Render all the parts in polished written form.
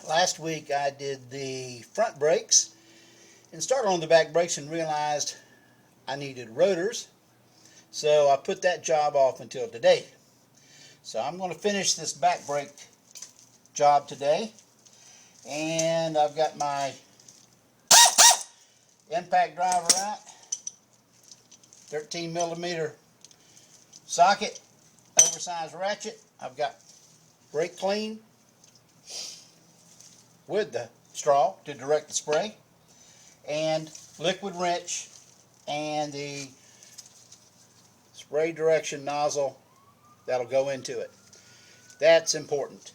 Last week I did the front brakes and started on the back brakes and realized I needed rotors, so I put that job off until today. So I'm going to finish this back brake job today, and I've got my impact driver out, 13 millimeter socket, oversized ratchet. I've got brake clean with the straw to direct the spray, and liquid wrench and the spray direction nozzle that'll go into it. That's important.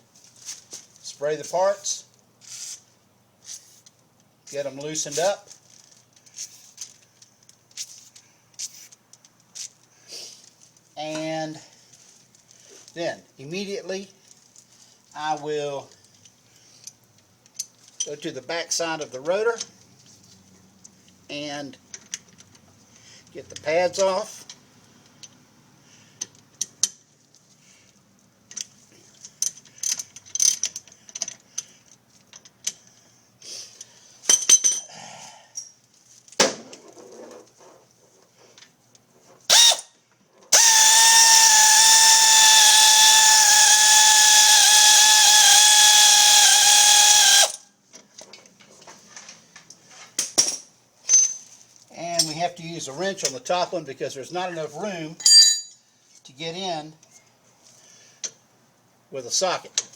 Spray the parts, get them loosened up, and then immediately I will go to the back side of the rotor and get the pads off. And we have to use a wrench on the top one because there's not enough room to get in with a socket.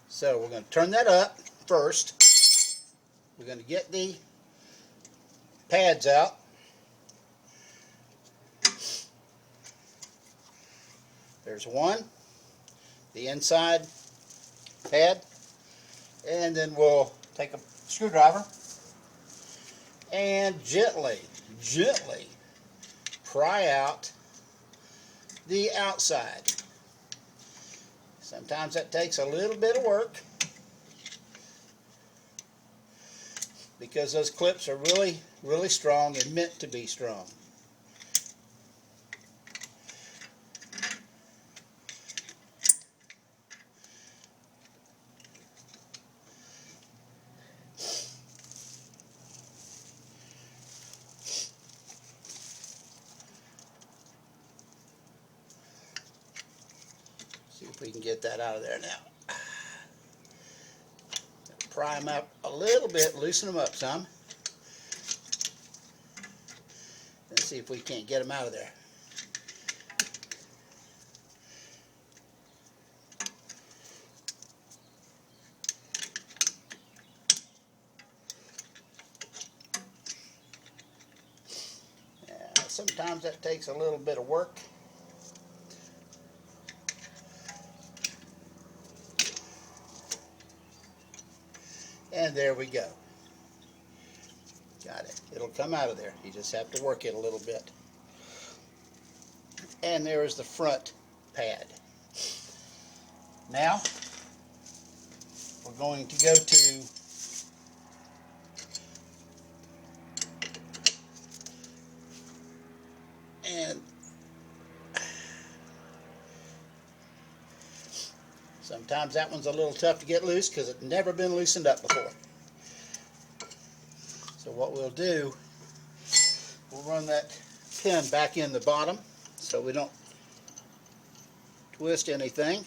So we're going to turn that up first. We're going to get the pads out. There's one, the inside pad, and then we'll take a screwdriver and gently pry out the outside. Sometimes that takes a little bit of work because those clips are really strong and meant to be strong. See if we can get that out of there now. Pry them up a little bit, loosen them up some, and see if we can't get them out of there. Sometimes that takes a little bit of work. And there we go. Got it. It'll come out of there. You just have to work it a little bit. And there is the front pad. Now, we're going to go to and sometimes that one's a little tough to get loose because it's never been loosened up before. So what we'll do, we'll run that pin back in the bottom so we don't twist anything,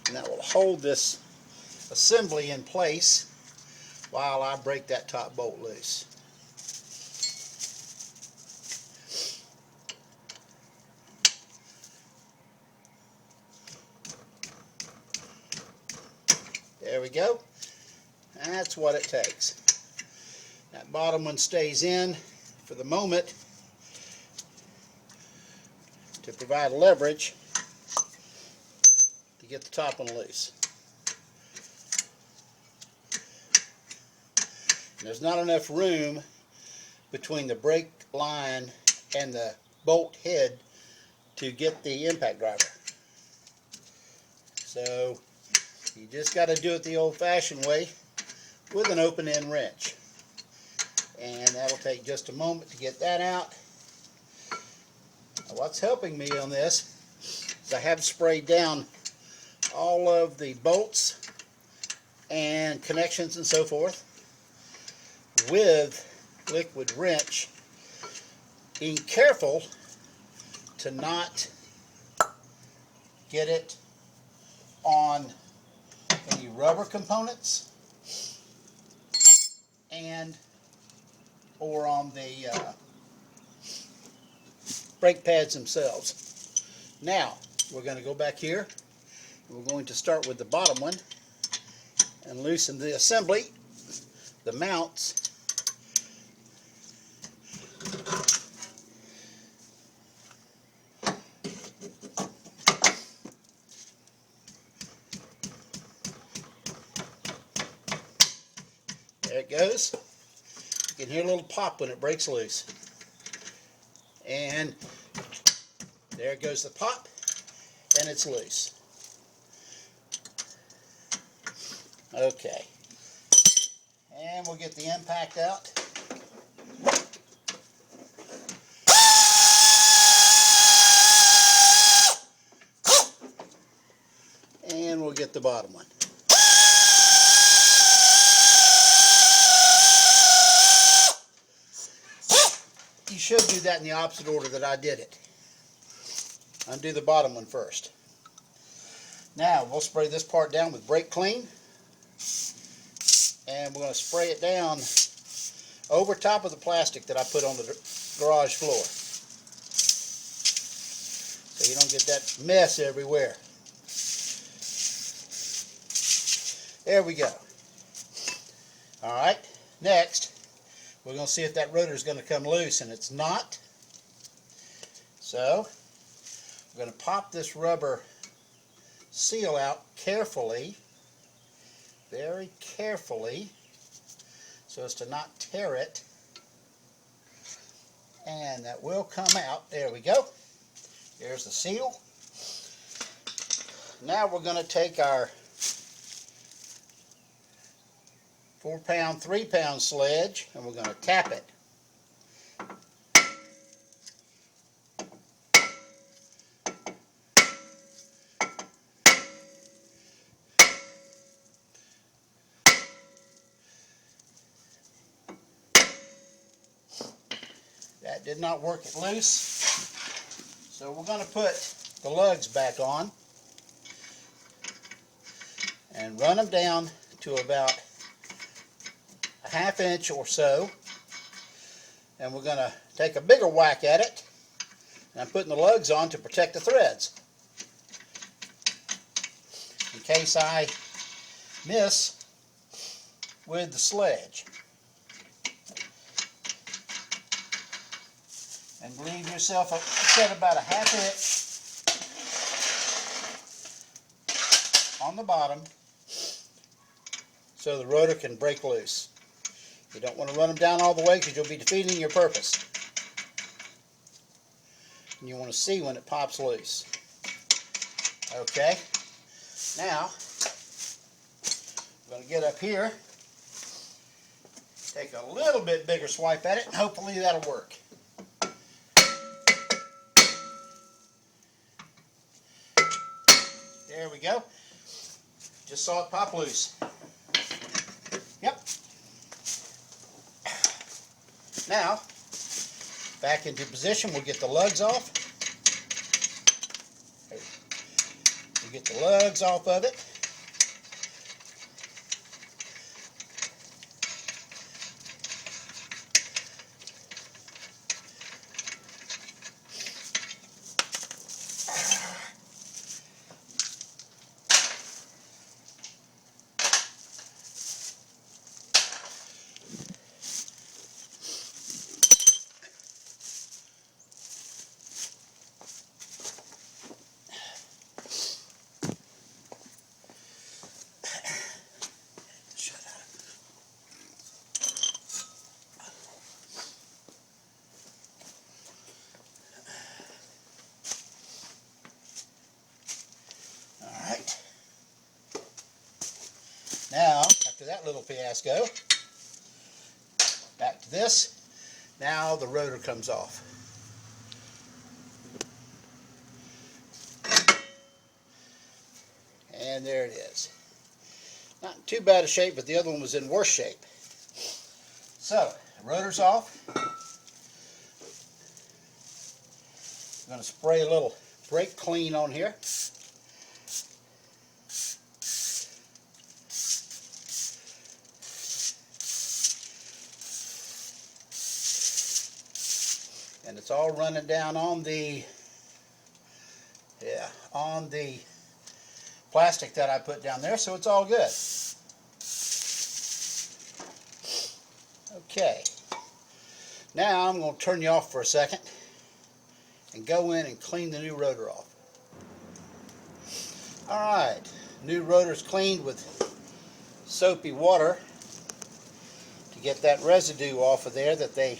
and that will hold this assembly in place while I break that top bolt loose. There we go. That's what it takes. That bottom one stays in for the moment to provide leverage to get the top one loose. And there's not enough room between the brake line and the bolt head to get the impact driver. So you just got to do it the old-fashioned way with an open-end wrench. And that'll take just a moment to get that out. Now, what's helping me on this is I have sprayed down all of the bolts and connections and so forth with liquid wrench, being careful to not get it on any rubber components and or on the brake pads themselves. Now we're going to go back here. We're going to start with the bottom one and loosen the assembly, the mounts. There it goes. You can hear a little pop when it breaks loose. And there goes the pop, and it's loose. Okay. And we'll get the impact out. And we'll get the bottom one. You should do that in the opposite order that I did it. Undo the bottom one first. Now we'll spray this part down with brake clean, and we're going to spray it down over top of the plastic that I put on the garage floor, so you don't get that mess everywhere. There we go. Alright, next we're going to see if that rotor is going to come loose, and it's not. So we're going to pop this rubber seal out carefully, very carefully, so as to not tear it. And that will come out. There we go. There's the seal. Now we're going to take our 4-pound, 3-pound sledge, and we're going to tap it. That did not work it loose, so we're going to put the lugs back on and run them down to about a 1/2 inch or so, and we're going to take a bigger whack at it. And I'm putting the lugs on to protect the threads in case I miss with the sledge. And leave yourself set about a 1/2 inch on the bottom so the rotor can break loose. You don't want to run them down all the way because you'll be defeating your purpose. And you want to see when it pops loose. Okay, now I'm going to get up here, take a little bit bigger swipe at it, and hopefully that'll work. There we go. Just saw it pop loose. Yep. Now, back into position, we'll get the lugs off. We'll get the lugs off of it. Now, after that little fiasco, back to this. Now the rotor comes off. And there it is. Not in too bad a shape, but the other one was in worse shape. So, the rotor's off. I'm going to spray a little brake clean on here. And it's all running down on the plastic that I put down there, so it's all good. Okay, now I'm going to turn you off for a second and go in and clean the new rotor off. Alright, new rotor's cleaned with soapy water to get that residue off of there that they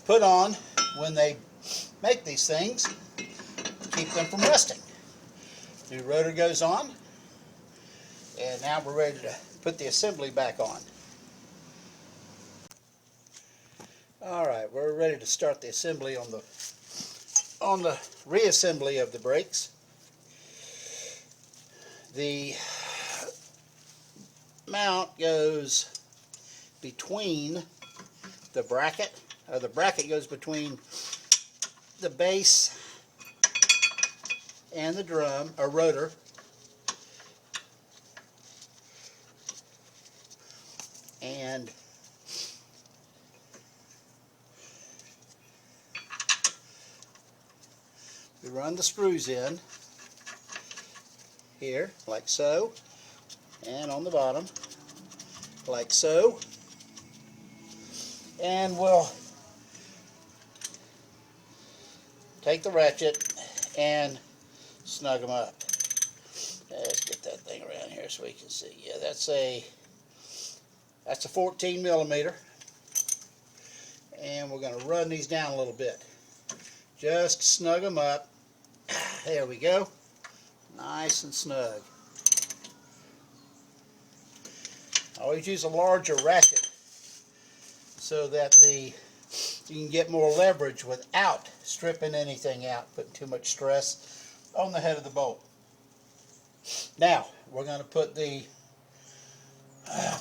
put on when they make these things, keep them from rusting. New rotor goes on, and now we're ready to put the assembly back on. Alright, we're ready to start the assembly on the reassembly of the brakes. The mount goes between the bracket, or the bracket goes between the base and the drum, or rotor. And we run the screws in here, like so, and on the bottom, like so. And we'll take the ratchet and snug them up. Let's get that thing around here so we can see. Yeah, that's a 14 millimeter, and we're going to run these down a little bit. Just snug them up. There we go. Nice and snug. Always use a larger ratchet so that you can get more leverage without stripping anything out, putting too much stress on the head of the bolt. Now, we're going to put the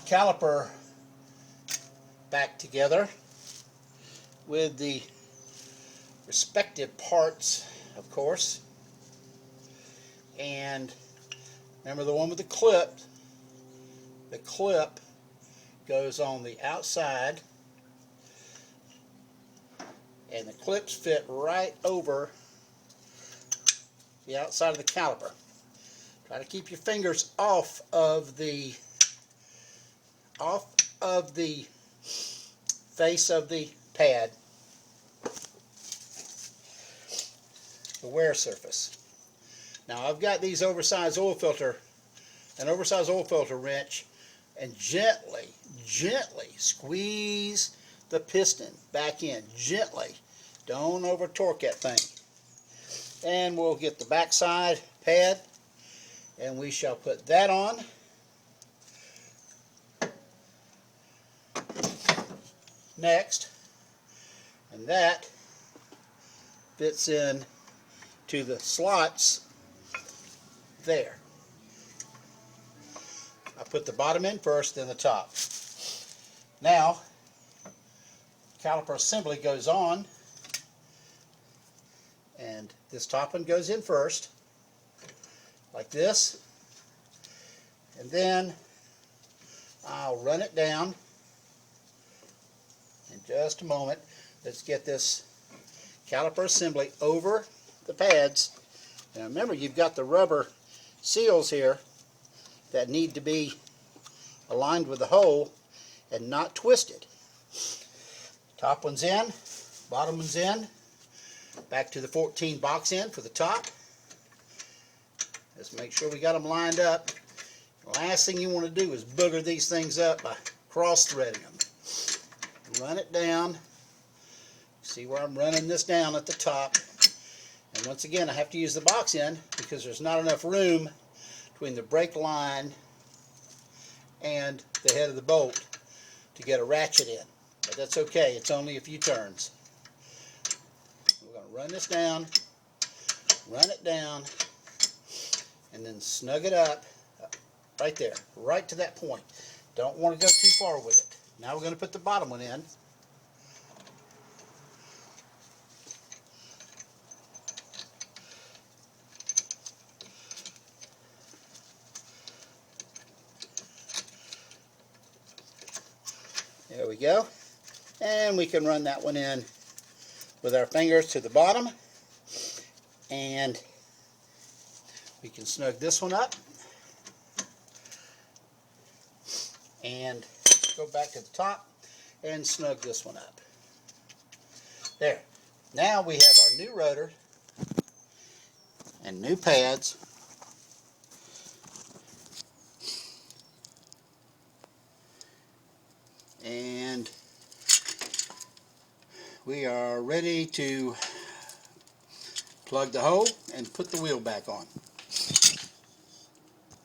caliper back together with the respective parts, of course. And remember the one with the clip? The clip goes on the outside, and the clips fit right over the outside of the caliper. Try to keep your fingers off of the face of the pad, the wear surface. Now I've got these oversized oil filter wrench, and gently squeeze the piston back in, gently. Don't over torque that thing. And we'll get the backside pad, and we shall put that on. Next, and that fits in to the slots there. I put the bottom in first, then the top. Now, caliper assembly goes on, and this top one goes in first, like this, and then I'll run it down in just a moment. Let's get this caliper assembly over the pads. Now remember, you've got the rubber seals here that need to be aligned with the hole and not twisted. Top one's in, bottom one's in. Back to the 14 box end for the top. Let's make sure we got them lined up. The last thing you want to do is booger these things up by cross-threading them. Run it down. See where I'm running this down at the top. And once again, I have to use the box end because there's not enough room between the brake line and the head of the bolt to get a ratchet in. But that's okay, it's only a few turns. We're going to run this down, run it down, and then snug it up right there, right to that point. Don't want to go too far with it. Now we're going to put the bottom one in. There we go. And we can run that one in with our fingers to the bottom. And we can snug this one up. And go back to the top and snug this one up. There. Now we have our new rotor and new pads. And we are ready to plug the hole and put the wheel back on.